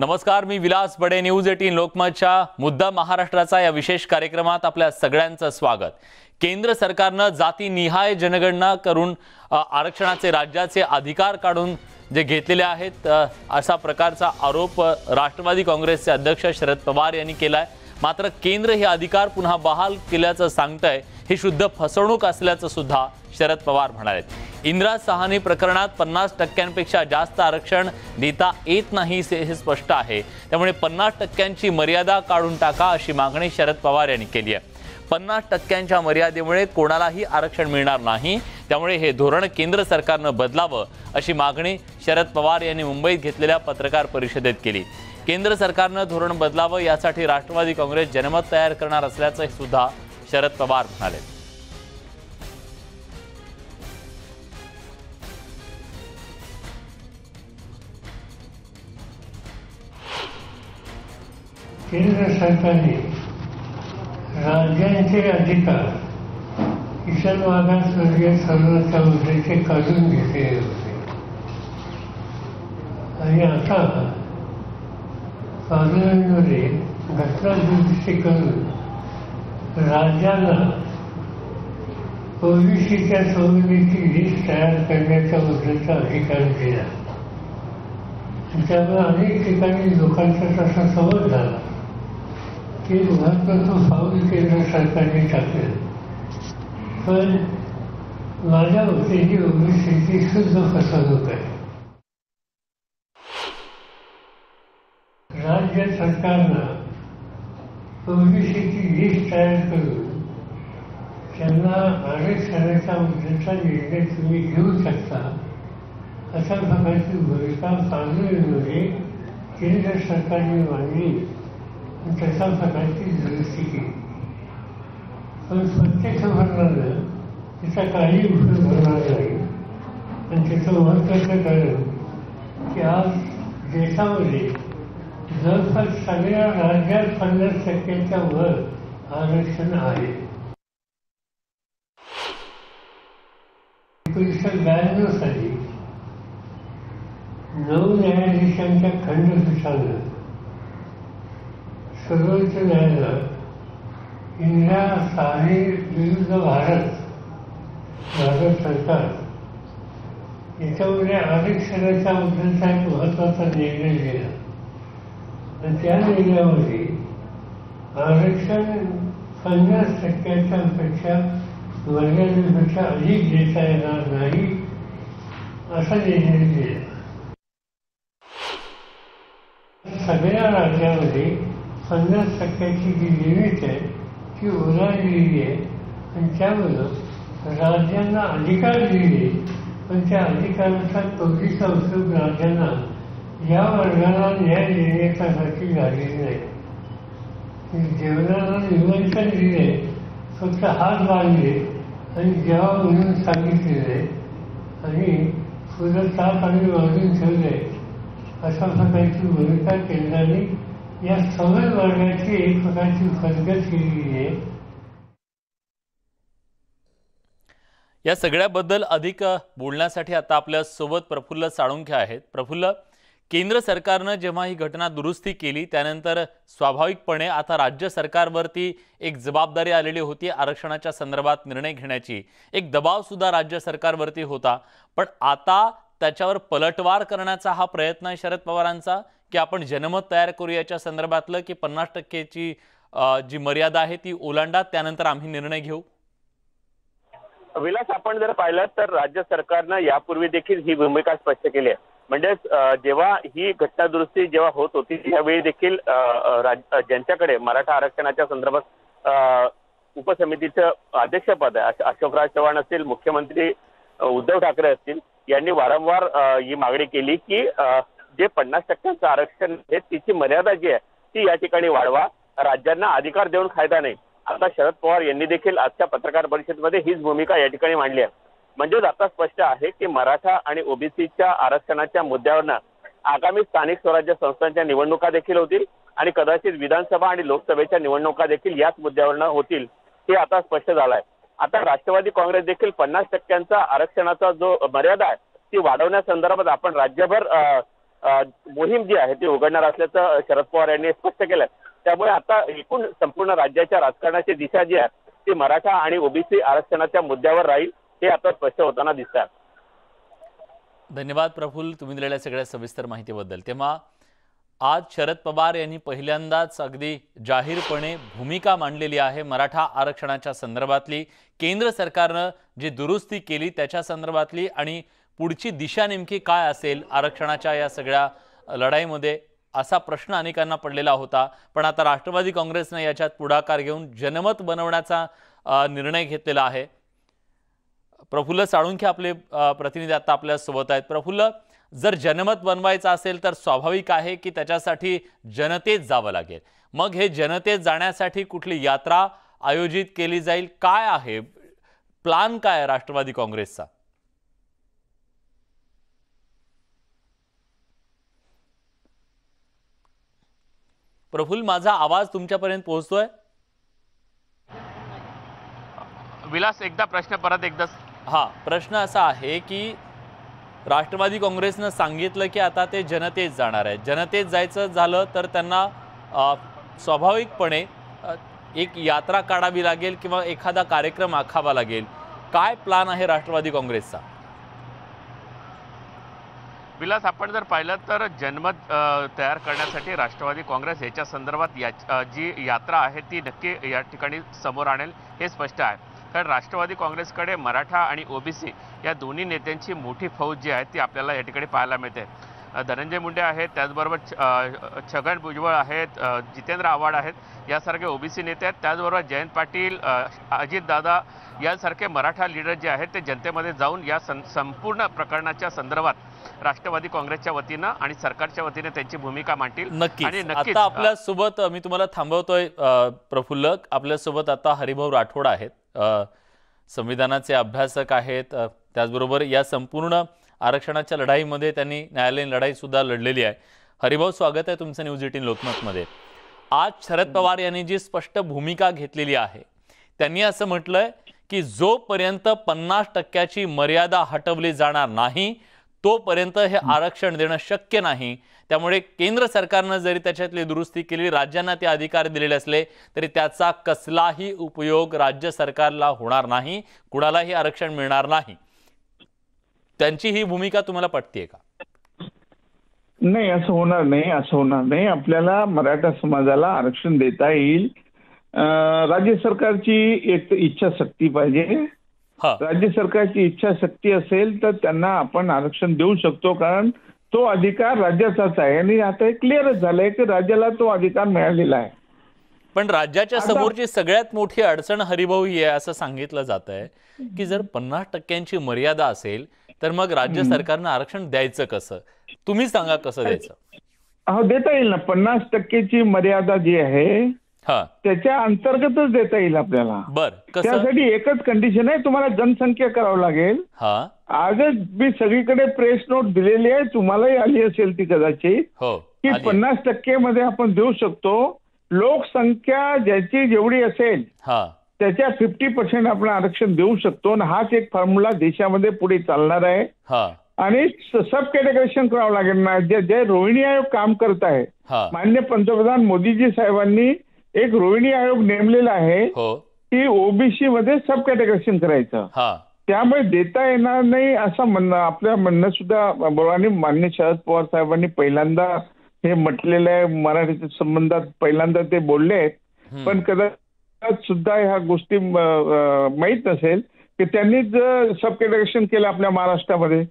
नमस्कार, मी विलास बडे. न्यूज 18 लोकमतच्या मुद्दा महाराष्ट्राचा या विशेष कार्यक्रमात आपल्या सगळ्यांचं स्वागत. केंद्र सरकारनं जातीनिहाय जनगणना करून आरक्षणाचे राज्याचे अधिकार काढून जे घेतलेले आहेत अशा प्रकारचा आरोप राष्ट्रवादी काँग्रेसचे अध्यक्ष शरद पवार यांनी केलाय. मात्र केंद्र हे अधिकार पुन्हा बहाल केल्याचं सांगतंय. ही शुद्ध फसवणूक असल्याचं सुद्धा शरद पवार म्हणाले. इंदिरा साहनी प्रकरणात 50% जास्त आरक्षण देता येत नाही हे स्पष्ट आहे. त्यामुळे 50% मर्यादा काढून टाका अशी मागणी शरद पवार यांनी केली आहे. 50% मर्यादेमुळे कोणालाही आरक्षण मिळणार नाही. त्यामुळे हे धोरण केंद्र सरकारनं बदलावं अशी मागणी शरद पवार यांनी मुंबईत घेतलेल्या पत्रकार परिषदेत केली. केंद्र सरकारनं धोरण बदलावं यासाठी राष्ट्रवादी काँग्रेस जनमत तयार करणार असल्याचं सुद्धा शरद पवार म्हणाले. केंद्र सरकारने राज्यांचे अधिकार इतर मागासवर्गीय सर्वांच्या उद्देश काढून घेतलेले होते आणि आता पार्लमेंटमध्ये घटना दुरुस्ती करून राज्यांना ओबीसीच्या संवेदीची लिस्ट तयार करण्याच्या मुद्द्याचा अधिकार दिला. त्यामुळे अनेक ठिकाणी लोकांचा तसा समज झाला की महत्त्वाचं पाऊल केंद्र सरकारने टाकलं. पण माझ्या मते ही ओबीसीची शुद्ध फसवणूक आहे. राज्य सरकारनं ओबीसीची लिस्ट तयार करून त्यांना आरक्षणाच्या मुद्द्याचा निर्णय तुम्ही घेऊ शकता अशा प्रकारची भूमिका पार्लमेंटमध्ये केंद्र सरकारने मांडली आणि तशा प्रकारची दुरुस्ती केली. पण प्रत्येक संघटनानं तिचा काही उपयोग होणार नाही. आणि त्याचं महत्त्वाचं कारण की आज देशामध्ये जवळपास सगळ्या राज्यात 50%च्या वर आरक्षण आहे. 1992 साली 9 न्यायाधीशांच्या खंडपीठानं सर्वोच्च न्यायालयात इंदिरा साहनी विरुद्ध भारत सरकार याच्यामध्ये आरक्षणाच्या मुद्द्याचा एक महत्त्वाचा निर्णय दिला. आणि त्या निर्णयामध्ये आरक्षण 50%च्या पेक्षा मर्यादेपेक्षा अधिक देता येणार नाही असा निर्णय दिला. सगळ्या राज्यामध्ये 50%ची जी लिमिट आहे ती ओलांडलेली आहे आणि त्यामुळं राज्यांना अधिकार दिले. पण त्या अधिकाराचा तोडीचा उपयोग राज्यांना या वर्गाला न्याय देण्यासाठी झालेली नाही. जेवणाला निमंत्रण दिले, फक्त हात बांधले आणि जेव्हा म्हणून सांगितलेले आणि पुढं ताप आणि वाढून ठेवले अशा प्रकारची भूमिका केंद्राने या सगळ्या वर्गाची एक प्रकारची फसगत केलेली आहे. या सगळ्याबद्दल अधिक बोलण्यासाठी आता आपल्या सोबत प्रफुल्ल साळुंखे आहेत. प्रफुल्ल, केंद्र सरकारनं जेव्हा ही घटना दुरुस्ती केली त्यानंतर स्वाभाविकपणे आता राज्य सरकारवरती एक जबाबदारी आलेली होती आरक्षणाच्या संदर्भात निर्णय घेण्याची. एक दबाव सुद्धा राज्य सरकारवरती होता. पण आता त्याच्यावर पलटवार करण्याचा हा प्रयत्न आहे शरद पवारांचा की आपण जनमत तयार करू याच्या संदर्भातलं की 50%ची जी मर्यादा आहे ती ओलांडा, त्यानंतर आम्ही निर्णय घेऊ. विलास, आपण जर पाहिलं तर राज्य सरकारनं यापूर्वी देखील ही भूमिका स्पष्ट केली आहे. म्हणजे जेव्हा ही घटना दुरुस्ती जेव्हा होत होती त्यावेळी देखील ज्यांच्याकडे मराठा आरक्षणाच्या संदर्भात उपसमितीचं अध्यक्षपद आहे, अशोकराव चव्हाण असतील, मुख्यमंत्री उद्धव ठाकरे असतील, यांनी वारंवार ही मागणी केली की जे 50%चं आरक्षण आहे तिची मर्यादा जी आहे ती या ठिकाणी वाढवा, राज्यांना अधिकार देऊन फायदा नाही. आता शरद पवार यांनी देखील आजच्या पत्रकार परिषदेमध्ये हीच भूमिका या ठिकाणी मांडली आहे. म्हणजेच आता स्पष्ट आहे की मराठा आणि ओबीसीच्या आरक्षणाच्या मुद्द्यावरनं आगामी स्थानिक स्वराज्य संस्थांच्या निवडणुका देखील होतील आणि कदाचित विधानसभा आणि लोकसभेच्या निवडणुका देखील याच मुद्द्यावरनं होतील हे आता स्पष्ट झालं आहे. आता राष्ट्रवादी काँग्रेस देखील 50% आरक्षणाचा जो मर्यादा आहे ती वाढवण्यासंदर्भात आपण राज्यभर मोहीम जी आहे ती उघडणार असल्याचं शरद पवार यांनी स्पष्ट केलं. त्यामुळे आता एकूण संपूर्ण राज्याच्या राजकारणाची दिशा जी आहे ती मराठा आणि ओबीसी आरक्षणाच्या मुद्द्यावर राहील, हे आता स्पष्ट होताना दिसत आहे. धन्यवाद प्रफुल्ल, तुम्ही दिलेल्या सगळ्या सविस्तर माहितीबद्दल. तेव्हा आज शरद पवार यांनी पहिल्यांदाच अगदी जाहीरपणे भूमिका मांडलेली आहे मराठा आरक्षणाच्या संदर्भातली, केंद्र सरकारनं जी दुरुस्ती केली त्याच्या संदर्भातली, आणि पुढची दिशा नेमकी काय असेल आरक्षणाच्या या सगळ्या लढाईमध्ये, असा प्रश्न अनेकांना पडलेला होता. पण आता राष्ट्रवादी काँग्रेसनं याच्यात पुढाकार घेऊन जनमत बनवण्याचा निर्णय घेतलेला आहे. प्रफुल्ल साळुंखे आपले प्रतिनिधी आता आपल्या सोबत आहेत. प्रफुल्ल, जर जनमत बनवायचं असेल तर स्वाभाविक आहे की त्याच्यासाठी जनतेत जावं लागेल. मग हे जनतेत जाण्यासाठी कुठली यात्रा आयोजित केली जाईल, काय आहे प्लान, काय आहे राष्ट्रवादी काँग्रेसचा? प्रफुल्ल, माझा आवाज तुमच्यापर्यंत पोहोचतोय? विलास, एकदा प्रश्न परत एकदा. हा, प्रश्न असा आहे की राष्ट्रवादी काँग्रेसनं सांगितलं की आता ते जनतेत जाणार आहे. जनतेत जायचं झालं तर त्यांना स्वाभाविकपणे एक यात्रा काढावी लागेल किंवा एखादा कार्यक्रम आखावा लागेल. काय प्लान आहे राष्ट्रवादी काँग्रेसचा? विलास, आपण जर पाहिलं तर जनमत तयार करण्यासाठी राष्ट्रवादी काँग्रेस याच्या संदर्भात जी यात्रा आहे ती नक्की या ठिकाणी समोर आणेल, हे स्पष्ट आहे. कारण राष्ट्रवादी काँग्रेसकडे मराठा आणि ओबीसी या दोन्ही नेत्यांची मोठी फौज जी आहे ती आपल्याला या ठिकाणी पाहायला मिळते. धनंजय मुंडे आहेत, त्याचबरोबर छगन भुजबळ आहेत, जितेंद्र आव्हाड आहेत, यासारखे ओबीसी नेते आहेत. त्याचबरोबर जयंत पाटील, अजितदादा यासारखे मराठा लीडर जे आहेत ते जनतेमध्ये जाऊन या संपूर्ण प्रकरणाच्या संदर्भात राष्ट्रवादी काँग्रेसच्या वतीनं आणि सरकारच्या वतीने त्यांची भूमिका मांडतील. नक्कीच. आता आपल्यासोबत, मी तुम्हाला थांबवतोय प्रफुल्ल, आपल्यासोबत आता हरिभाऊ राठोड आहेत, संविधानाचे अभ्यासक आहेत, त्याचबरोबर या संपूर्ण आरक्षणाच्या लढाईमध्ये त्यांनी न्यायालयीन लढाई सुद्धा लढलेली आहे. हरिभाऊ, स्वागत आहे तुमचं न्यूज 18 लोकमतमध्ये. आज शरद पवार यांनी जी स्पष्ट भूमिका घेतलेली आहे, त्यांनी असं म्हटलंय की जोपर्यंत 50% मर्यादा हटवली जाणार नाही तोपर्यंत हे आरक्षण देणं शक्य नाही. त्यामुळे केंद्र सरकारनं जरी त्याच्यातली दुरुस्ती केली, राज्यांना ते अधिकार दिलेले असले तरी त्याचा कसलाही उपयोग राज्य सरकारला होणार नाही, कुणालाही आरक्षण मिळणार नाही. त्यांची ही भूमिका तुम्हाला पटतेय का? नाही, असं होणार नाही. आपल्याला मराठा समाजाला आरक्षण देता येईल. राज्य सरकारची एक इच्छाशक्ती पाहिजे. राज्य सरकारची इच्छाशक्ती असेल तर त्यांना आपण आरक्षण देऊ शकतो, कारण तो अधिकार राज्याचाच आहे आणि आता हे क्लिअरच झालंय की राज्याला तो अधिकार मिळालेला आहे. पण राज्याच्या समोरची सगळ्यात मोठी अडचण हरिभाऊ ही आहे असं सांगितलं जात आहे की जर 50% मर्यादा असेल तर मग राज्य सरकारनं आरक्षण द्यायचं कसं? तुम्ही सांगा कसं द्यायचं? हो, देता येईल ना. 50% मर्यादा जी आहे त्याच्या अंतर्गतच देता येईल आपल्याला. त्यासाठी एकच कंडिशन आहे, तुम्हाला जनसंख्या करावं लागेल. आजच मी सगळीकडे प्रेस नोट दिलेली आहे, तुम्हालाही आली असेल ती कदाचित, की 50% मध्ये आपण देऊ शकतो. लोकसंख्या ज्याची जेवढी असेल त्याच्या 50% आपण आरक्षण देऊ शकतो. आणि हाच एक फॉर्म्युला देशामध्ये पुढे चालणार आहे. आणि सब कॅटेगरेशन करावं लागेल ना. जे रोहिणी आयोग काम करत आहे, माननीय पंतप्रधान मोदीजी साहेबांनी एक रोहिणी आयोग नेमलेला आहे की ओबीसी मध्ये सब कॅटेगरेशन करायचं. त्यामुळे देता येणार नाही असं म्हणणं, आपल्या म्हणणं सुद्धा बरोबर. माननीय शरद पवार साहेबांनी पहिल्यांदा हे म्हटलेलं आहे, मराठीच्या संबंधात पहिल्यांदा ते बोलले आहेत. पण कदाचित सुद्धा ह्या गोष्टी माहीत नसेल की त्यांनीच सब कॅटेगरेशन केलं आपल्या महाराष्ट्रामध्ये.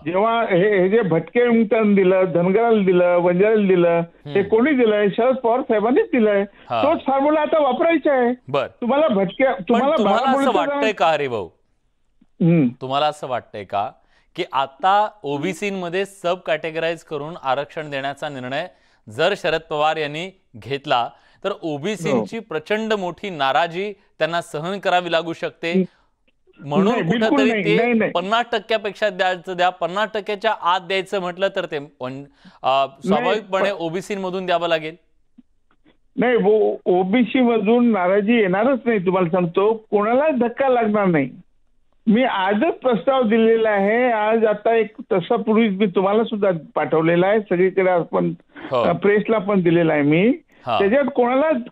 जेव्हा हे जे भटके विमुक्तांना दिलं, धनगराला दिलं, वंजाराला दिलं, हे कोणी दिलंय? शरद पवार साहेबांनीच दिलंय. तोच फॉर्म्युला आता वापरायचा आहे. तुम्हाला असं वाटतंय का हरी भाऊ, तुम्हाला असं वाटतंय का की आता ओबीसीमध्ये सब कॅटेगराईज करून आरक्षण देण्याचा निर्णय जर शरद पवार यांनी घेतला तर ओबीसीची प्रचंड मोठी नाराजी त्यांना सहन करावी लागू शकते? म्हणून कुठेतरी ते 50% पेक्षा द्यायचं द्या, 50%च्या आत द्यायचं म्हटलं तर ते स्वाभाविकपणे ओबीसी मधून द्यावं लागेल. नाही, ओबीसी मधून नाराजी येणारच नाही. तुम्हाला सांगतो, कोणालाच धक्का लागणार नाही. मी आजच प्रस्ताव दिलेला आहे. आज आता एक तसा पूर्वी मी तुम्हाला सुद्धा पाठवलेला आहे, सगळीकडे आपण प्रेसला पण दिलेला आहे मी. त्याच्यात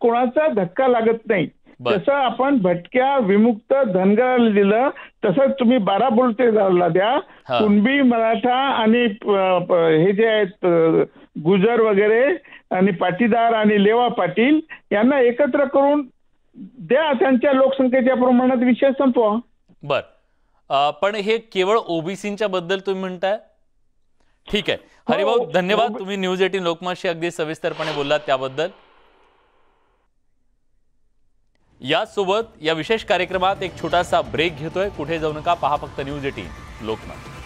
कोणाचा धक्का लागत नाही. तसं आपण भटक्या विमुक्त धनगराला दिलं, तसंच तुम्ही 12 बोलतेदाराला द्या. कुणबी, मराठा आणि हे जे आहेत गुजर वगैरे आणि पाटीदार आणि लेवा पाटील यांना एकत्र करून द्या. त्यांच्या लोकसंख्येच्या प्रमाणात विषय संपवा. बर, पण हे केवळ ओबीसीच्या बद्दल तुम्ही म्हणताय? ठीक आहे हरिभाऊ, धन्यवाद. तुम्ही न्यूज 18 लोकमतशी अगदी सविस्तरपणे बोललात त्याबद्दल. यासोबत या विशेष कार्यक्रमात एक छोटासा ब्रेक घेतोय. कुठे जाऊ नका, पहा फक्त न्यूज 18 लोकमत.